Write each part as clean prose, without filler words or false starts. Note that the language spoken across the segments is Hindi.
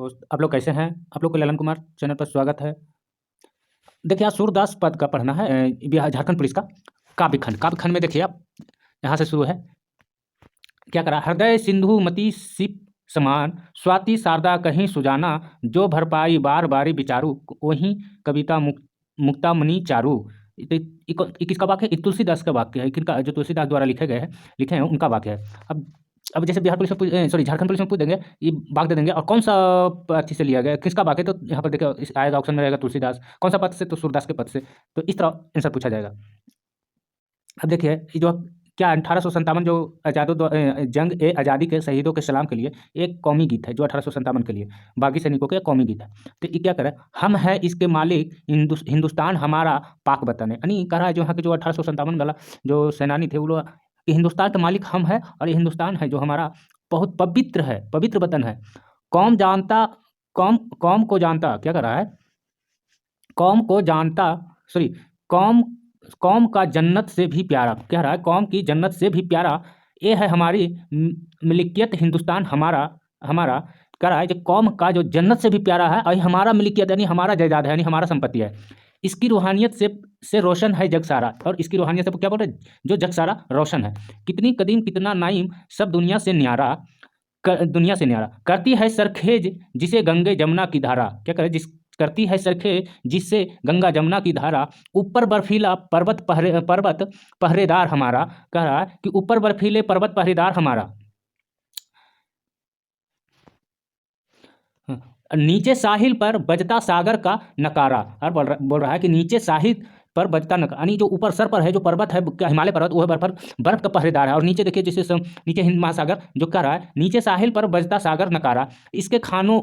दोस्त आप लोग कैसे हैं? आप लोग को ललन कुमार चैनल पर स्वागत है। देखिए आज सूरदास पद का पढ़ना है बिहार झारखंड पुलिस का काव्य खंड में देखिए आप यहाँ से शुरू है। क्या करा? हृदय सिंधु मति सिप समान स्वाति शारदा कहीं सुजाना जो भरपाई बार बारी विचारू वहीं कविता मुक्तामणि चारू। ये किसका वाक्य है? ये तुलसीदास का वाक्य है। किनका? जो तुलसीदास द्वारा लिखे हैं उनका वाक्य है। अब जैसे बिहार पुलिस में सॉरी झारखंड पुलिस में पूछ देंगे, ये वाक्य दे देंगे और कौन सा अथी से लिया गया, किसका वाक्य है, तो यहाँ पर देखिए आएगा ऑप्शन में रहेगा तुलसीदास, कौन सा पद से, तो सूरदास के पद से। तो इस तरह आंसर पूछा जाएगा। अब देखिए ये जो क्या 1857 जो जंग ए आज़ादी के शहीदों के सलाम के लिए एक कौमी गीत है, जो 1857 के लिए बागी सैनिकों के कौमी गीत है। तो ये क्या करे? हम है इसके मालिक हिंदुस्तान हमारा पाक वतन है। यानी कह रहा है जो यहाँ के जो 1857 वाला जो सेनानी थे वो लोग कि हिंदुस्तान का मालिक हम है और ये हिंदुस्तान है जो हमारा बहुत पवित्र है, पवित्र वतन है। कौम जानता कौम को जानता, क्या कर रहा है? कौम को जानता सॉरी कौम कौम का जन्नत से भी प्यारा, कह रहा है कौम की जन्नत से भी प्यारा ये है हमारी मिल्कियत हिंदुस्तान हमारा कह रहा है कि कौम का जो जन्नत से भी प्यारा है और हमारा मिल्कियत यानी हमारा जायदाद है, यानी हमारा संपत्ति है। इसकी रूहानियत से रोशन है जग सारा, और इसकी रूहानियत से क्या बोल रहे हैं? जो जग सारा रोशन है। कितनी कदीम कितना नाइम सब दुनिया से न्यारा करती है सरखेज जिसे गंगे जमुना की धारा, क्या करे? करती है सरखेज जिससे गंगा जमुना की धारा। ऊपर बर्फीला पर्वत पहरेदार हमारा, कह रहा है कि ऊपर बर्फीले पर्वत पहरेदार हमारा। नीचे साहिल पर बजता सागर का नकारा, और बोल रहा है कि नीचे साहिल पर बजता नकारा, यानी जो ऊपर सर पर है जो पर्वत है हिमालय पर्वत, वो बर्फ का पहरेदार है। और नीचे देखिए जैसे नीचे हिंद महासागर जो कह रहा है नीचे साहिल पर बजता सागर नकारा। इसके खानों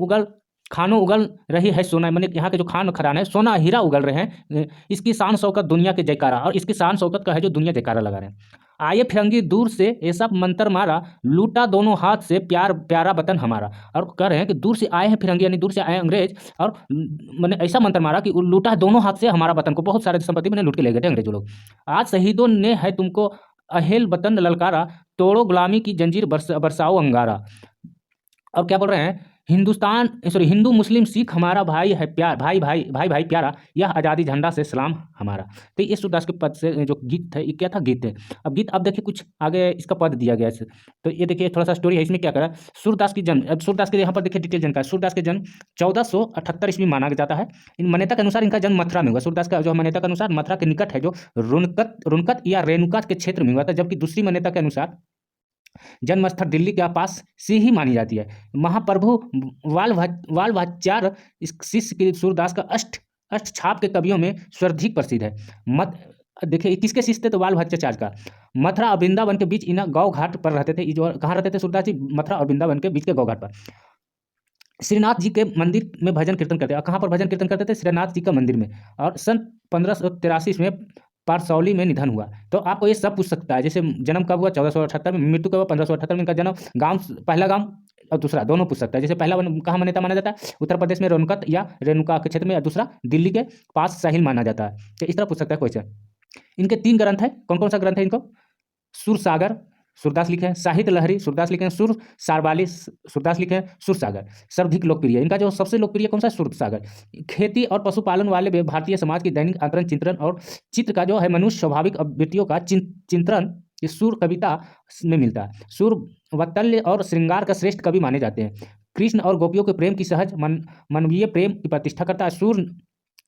उगल रही है सोना, मैंने यहाँ के जो खान खरान है सोना हीरा उगल रहे हैं। इसकी शान शौकत दुनिया के जयकारा, और इसकी शान शौकत का है जो दुनिया जयकारा लगा रहे हैं। आए फिरंगी दूर से ये सब मंत्र मारा लूटा दोनों हाथ से प्यारा वतन हमारा। और कह रहे हैं कि दूर से आए हैं फिरंगी, यानी दूर से आए अंग्रेज, और मैंने ऐसा मंत्र मारा कि लूटा दोनों हाथ से हमारा वतन को, बहुत सारे संपत्ति मैंने लूट के ले गए थे अंग्रेजों लोग। आज शहीदों ने है तुमको अहेल वतन ललकारा तोड़ो गुलामी की जंजीर बरसाओ अंगारा। और क्या बोल रहे हैं? हिंदू मुस्लिम सिख हमारा भाई है प्यार, भाई प्यारा यह आज़ादी झंडा से सलाम हमारा। तो ये सूरदास के पद से जो गीत है, ये क्या था? गीत है। अब देखिए कुछ आगे इसका पद दिया गया है। तो ये देखिए थोड़ा सा स्टोरी है इसमें। क्या करा? सूरदास की जन्म, अब सूरदास के यहाँ पर देखिए डिटेल जानकारी। सूरदास के जन्म 1478 ईस्वी माना जाता है। इन मान्यता के अनुसार इनका जन्म मथुरा में हुआ। सूरदास का जो मान्यता के अनुसार मथुरा के निकट है जो रुनकत या रेणुका के क्षेत्र में हुआ था, जबकि दूसरी मान्यता के अनुसार जन्मस्थल दिल्ली के पास से ही मानी जाती है। महाप्रभु वाल्भाचार्य इस शिष्य के सूरदास का अष्ट छाप के कवियों में सर्वाधिक प्रसिद्ध है। देखिए किसके शिष्य थे? तो वाल्भाचार्य का। मथुरा और वृंदावन के बीच इन गौ घाट पर रहते थे। जो कहाँ रहते थे सूरदास जी? मथुरा और वृंदावन के बीच के गौ घाट पर। श्रीनाथ जी के मंदिर में भजन कीर्तन करते हैं। कहाँ पर भजन कीर्तन करते थे? श्रीनाथ जी का मंदिर में। और सन 1583 में पारसौली में निधन हुआ। तो आपको ये सब पूछ सकता है, जैसे जन्म कब हुआ? 1478 में, मृत्यु कब हुआ? 1578 में। इनका जन्म गांव, पहला गांव और दूसरा दोनों पूछ सकता है। जैसे पहला कहाँ मान्यता माना जाता है? उत्तर प्रदेश में रोनकत या रेणुका के क्षेत्र में, या दूसरा दिल्ली के पास साहिल माना जाता है। तो इस तरह पूछ सकता है क्वेश्चन। इनके 3 ग्रंथ है। कौन कौन सा ग्रंथ है इनको? सुर सागर सूरदास लिखे हैं, साहित्य लहरी सूरदास लिखे हैं, सुर सारवाली सूरदास लिखे हैं, सुर सागर सर्वाधिक लोकप्रिय। इनका जो सबसे लोकप्रिय कौन सा? सुर सागर। खेती और पशुपालन वाले भारतीय समाज की दैनिक आंतरण चिंतन और चित्र का जो है मनुष्य स्वाभाविक अभिवृत्तियों का चिंतन इस सुर कविता में मिलता है। सुर वात्सल्य और श्रृंगार का श्रेष्ठ कवि माने जाते हैं। कृष्ण और गोपियों के प्रेम की सहज मानवीय प्रेम की प्रतिष्ठा करता है। सुर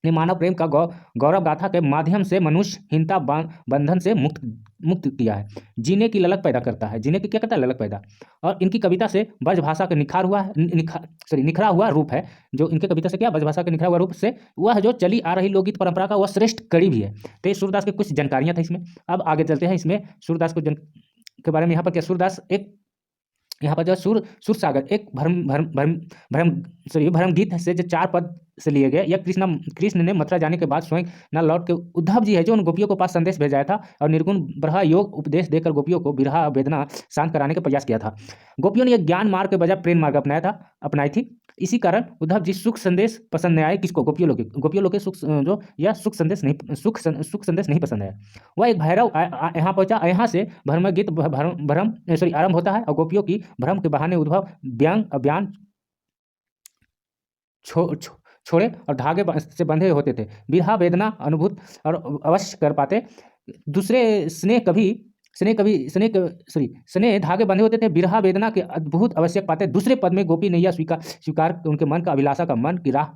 ने मानव प्रेम का गौरव गाथा के माध्यम से मनुष्य हीनता बंधन से मुक्त किया है। जीने की ललक पैदा करता है। जीने की क्या करता है? ललक पैदा। और इनकी कविता से ब्रजभाषा का निखरा हुआ रूप है। जो इनके कविता से क्या? ब्रजभाषा के निखरा हुआ रूप से वह जो चली आ रही लोकगीत परंपरा का वह श्रेष्ठ कड़ी भी है। तो ये सूरदास के कुछ जानकारियां थी इसमें। अब आगे चलते हैं इसमें सूरदास को के बारे में। यहाँ पर क्या? सूरदास एक यहाँ पर जो सुर सागर एक भरम गीत से जो 4 पद से लिए गए। यह कृष्ण ने मथुरा जाने के बाद स्वयं न लौट के उद्धव जी है जो उन गोपियों को पास संदेश भेजाया था और निर्गुण ब्रह्म योग उपदेश देकर गोपियों को विरह वेदना शांत कराने का प्रयास किया था। गोपियों ने यह ज्ञान मार्ग के बजाय प्रेम मार्ग अपनाई थी। इसी कारण उद्धव जी सुख संदेश पसंद नहीं आए। किसको? गोपियों लोग के सुख संदेश नहीं पसंद आया। वह एक भैरव यहाँ पहुंचा। यहाँ से भ्रम गीत आरंभ होता है और गोपियों की भ्रम के बहाने उद्धव बयान छोड़े और धागे से बंधे होते थे। बिरहा वेदना अनुभूत और अवश्य कर पाते। दूसरे स्नेह धागे बंधे होते थे, बिरहा वेदना के अद्भुत आवश्यक पाते। दूसरे पद में गोपी नैया स्वीकार उनके मन का अभिलाषा का मन की राह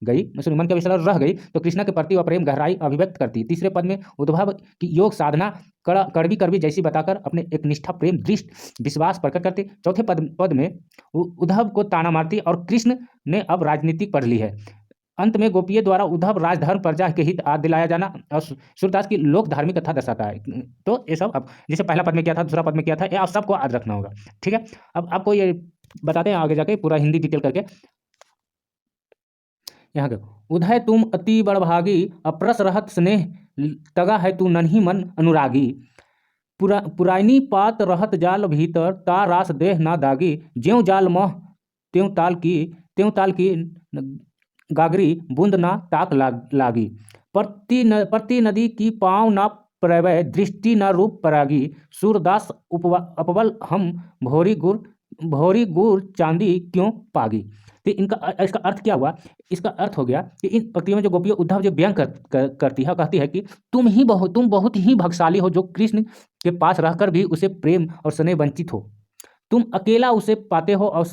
गई, मन की अभिलाषा रह गई तो कृष्णा के प्रति वह प्रेम गहराई अभिव्यक्त करती। तीसरे पद में उद्धव की योग साधना कड़वी जैसी बताकर अपने एक निष्ठा प्रेम दृष्ट विश्वास प्रकट करती। चौथे पद में उद्धव को ताना मारती और कृष्ण ने अब राजनीति पढ़ ली है। अंत में गोपियों द्वारा उद्धव राजधर्म प्रजा के हित आदि दिलाया जाना और सूरदास की लोक धार्मिक कथा दर्शाता है। तो ये सब अब जैसे पहला पद में क्या था, दूसरा पद में क्या था, ये आप सबको याद रखना होगा। ठीक है, अब आपको ये बताते हैं आगे जाके पूरा हिंदी डिटेल करके। यहाँ के उदय तुम अति बड़भागी, अप्रस रहत स्नेह तगा है तू नन्ही मन अनुरागी। पुरानी पात रहत जाल भीतर, ता रास देह ना दागी। ज्यों जाल मोह त्यों ताल की गागरी, बूंद ना ताक लागी। प्रति नदी की पाँव ना प्रवय, दृष्टि न रूप परागी। सूरदास अपबल हम भोरी गुर चांदी क्यों पागी। तो इसका अर्थ क्या हुआ? इसका अर्थ हो गया कि इन पंक्तियों में जो गोपियों उद्धव जो व्यंग करती है, कहती है कि तुम बहुत ही भाग्यशाली हो जो कृष्ण के पास रहकर भी उसे प्रेम और स्नेह वंचित हो। तुम अकेला उसे पाते हो और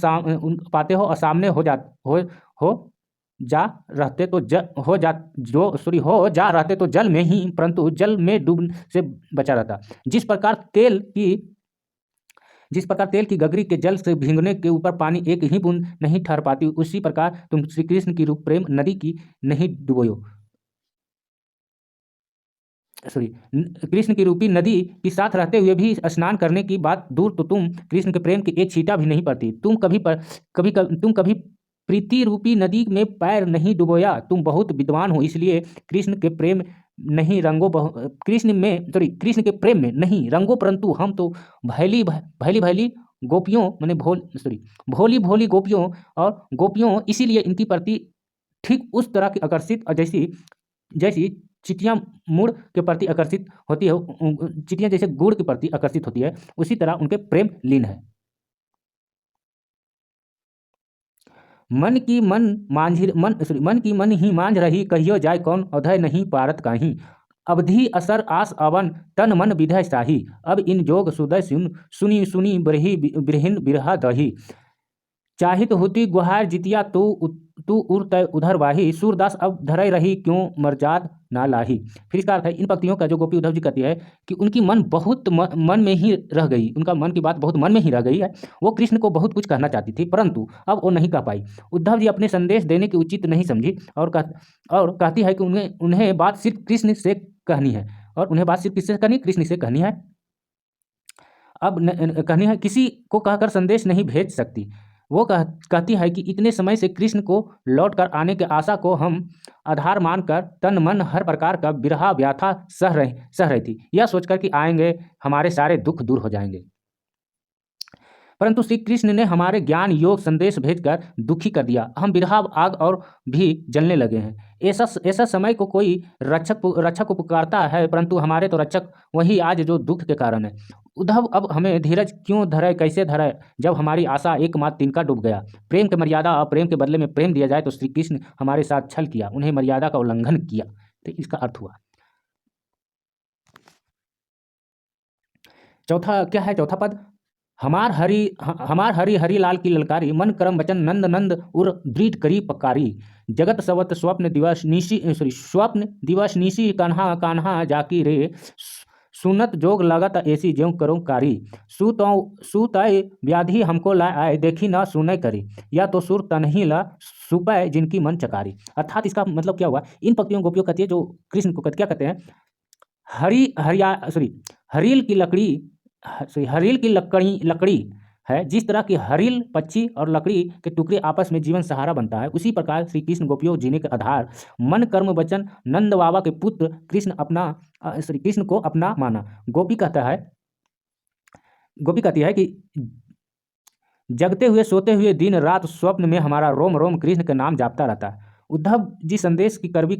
सामने हो जा रहते तो जल में ही, परंतु जल में डूबने से बचा रहता। जिस प्रकार तेल की गगरी के जल से भीगने के ऊपर पानी एक ही बूंद नहीं ठहर पाती, उसी प्रकार तुम श्री कृष्ण की रूप प्रेम नदी की नहीं डुबोयो। कृष्ण की रूपी नदी के साथ रहते हुए भी स्नान करने की बात दूर, तो तुम कृष्ण के प्रेम की एक छींटा भी नहीं पड़ती। तुम कभी प्रीति रूपी नदी में पैर नहीं डुबोया। तुम बहुत विद्वान हो, इसलिए कृष्ण के प्रेम के प्रेम में नहीं रंगो, परंतु हम तो भैली गोपियों माने भोली गोपियों और गोपियों इसीलिए इनकी प्रति ठीक उस तरह की आकर्षित और जैसी चिटियां मुड़ के प्रति आकर्षित होती है, चिटियां जैसे गुड़ के प्रति आकर्षित होती है, उसी तरह उनके प्रेम लीन है। मन की मन ही मांझ रही, कहियो जाय कौन अधय नहीं पारत काहीं। अवधि असर आस अवन, तन मन विधय साही। अब इन जोग सुदय सुनी बिरहिन बिरहा दही। चाहित होती गुहार जितिया तू उड़तय उधर वाही। सूरदास अब धरय रही क्यों मर्जाद ना लाही। फिर इसका अर्थ है, इन पंक्तियों का जो गोपी उद्धव जी कहती है कि उनकी मन बहुत मन में ही रह गई, उनका मन की बात बहुत मन में ही रह गई है। वो कृष्ण को बहुत कुछ कहना चाहती थी, परंतु अब वो नहीं कह पाई। उद्धव जी अपने संदेश देने की उचित नहीं समझी और कहती है कि उन्हें बात सिर्फ कृष्ण से कहनी है, और उन्हें बात सिर्फ किससे कहनी? कृष्ण से कहनी है। अब कहनी है, किसी को कहकर संदेश नहीं भेज सकती। वो कहती है कि इतने समय से कृष्ण को लौट कर आने के आशा को हम आधार मानकर तन मन हर प्रकार का बिरहा व्याथा सह रही थी, यह सोचकर कि आएंगे हमारे सारे दुख दूर हो जाएंगे। परंतु श्री कृष्ण ने हमारे ज्ञान योग संदेश भेजकर दुखी कर दिया। हम बिरहा आग और भी जलने लगे हैं। ऐसा समय को कोई रक्षक को पुकारता है, परंतु हमारे तो रक्षक वही आज जो दुख के कारण है। उद्धव अब हमें धीरज क्यों धरे, कैसे धरे, जब हमारी आशा एकमात्र तिनका डूब गया। प्रेम की मर्यादा और प्रेम के बदले में प्रेम दिया जाए तो श्री कृष्ण हमारे साथ छल किया, उन्हें मर्यादा का उल्लंघन किया। तो इसका अर्थ हुआ। चौथा क्या है? चौथा पद, हमार हरि लाल की ललकारी। मन करम वचन नंद उर दृढ़ करी पकारी। जगत सवत स्वप्न दिवस निशी कान्हा जाकी रे। सुनत जोग लगत ऐसी ज्यों करो कारी। सुतय व्याधि हमको ला आए, देखी न सुनय करी। या तो सुर तन ही ला सुपय जिनकी मन चकारी। अर्थात इसका मतलब क्या हुआ? इन पंक्तियों गोपियों कहती है जो कृष्ण को क्या कहते हैं, हरील की लकड़ी है। जिस तरह की हरील पक्षी और लकड़ी के टुकड़े आपस में जीवन सहारा बनता है, उसी प्रकार श्री कृष्ण गोपियों जीने के आधार मन कर्म वचन नंद बाबा के पुत्र श्री कृष्ण को अपना माना। गोपी कहती है कि जगते हुए सोते हुए दिन रात स्वप्न में हमारा रोम रोम कृष्ण के नाम जापता रहता है। उद्धव जी संदेश की कड़वी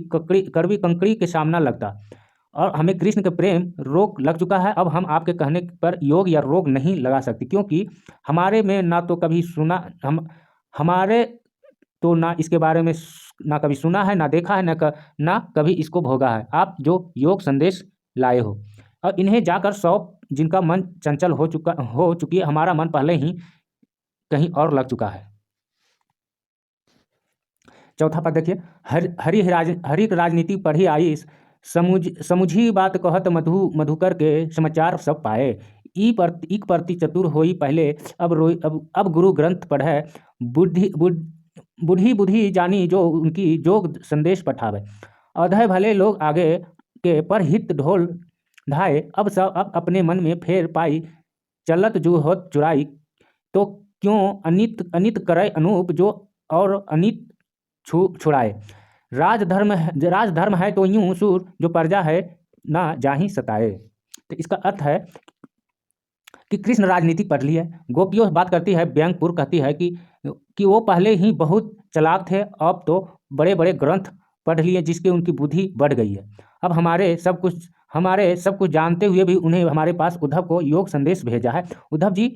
कंकड़ी के सामना लगता और हमें कृष्ण के प्रेम रोग लग चुका है। अब हम आपके कहने पर योग या रोग नहीं लगा सकते, क्योंकि हमारे में ना तो कभी सुना हमारे तो ना इसके बारे में ना कभी सुना है, ना देखा है, ना कभी इसको भोगा है। आप जो योग संदेश लाए हो और इन्हें जाकर सौंप, जिनका मन चंचल हो चुकी है, हमारा मन पहले ही कहीं और लग चुका है। चौथा पद देखिए, हरि राजनीति पढ़ी आई, समुझी बात कहत मधुकर के समाचार सब पाए। इक प्रति चतुर होई पहले, अब गुरु ग्रंथ पढ़े, बुद्धि बुद्धि जानी जो उनकी जोग संदेश पठावे। अधय भले लोग आगे के पर हित ढोल ढाए, अब अपने मन में फेर पाई, चलत जू होत चुराई। तो क्यों अनित अनित करे अनूप, जो और अनित छुड़ाए। राजधर्म है तो यूं सूर, जो प्रजा है ना जाहि सताए। तो इसका अर्थ है कि कृष्ण राजनीति पढ़ ली है। गोपियों बात करती है, व्यंगपुर कहती है कि वो पहले ही बहुत चालाक थे, अब तो बड़े बड़े ग्रंथ पढ़ लिए जिसके उनकी बुद्धि बढ़ गई है। अब हमारे सब कुछ जानते हुए भी उन्हें हमारे पास उद्धव को योग संदेश भेजा है। उद्धव जी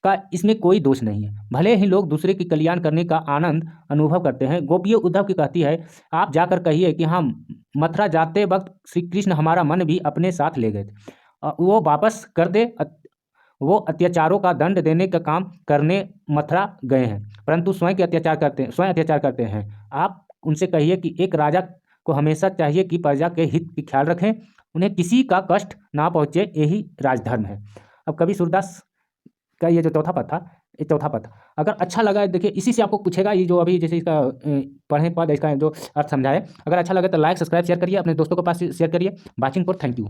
का इसमें कोई दोष नहीं है, भले ही लोग दूसरे की कल्याण करने का आनंद अनुभव करते हैं। गोपियों उद्धव की कहती है, आप जाकर कहिए कि हम मथुरा जाते वक्त श्री कृष्ण हमारा मन भी अपने साथ ले गए थे, वो वापस कर दे। वो अत्याचारों का दंड देने का काम करने मथुरा गए हैं, परंतु स्वयं अत्याचार करते हैं। आप उनसे कहिए कि एक राजा को हमेशा चाहिए कि प्रजा के हित की ख्याल रखें, उन्हें किसी का कष्ट ना पहुँचे, यही राजधर्म है। अब कवि सूरदास का ये जो चौथा पद था, ये चौथा पद अगर अच्छा लगा, देखिए इसी से आपको पूछेगा, ये जो अभी जैसे इसका पढ़े पद, इसका जो अर्थ समझाए, अगर अच्छा लगे तो लाइक सब्सक्राइब शेयर करिए, अपने दोस्तों के पास शेयर करिए। Watching for, thank you.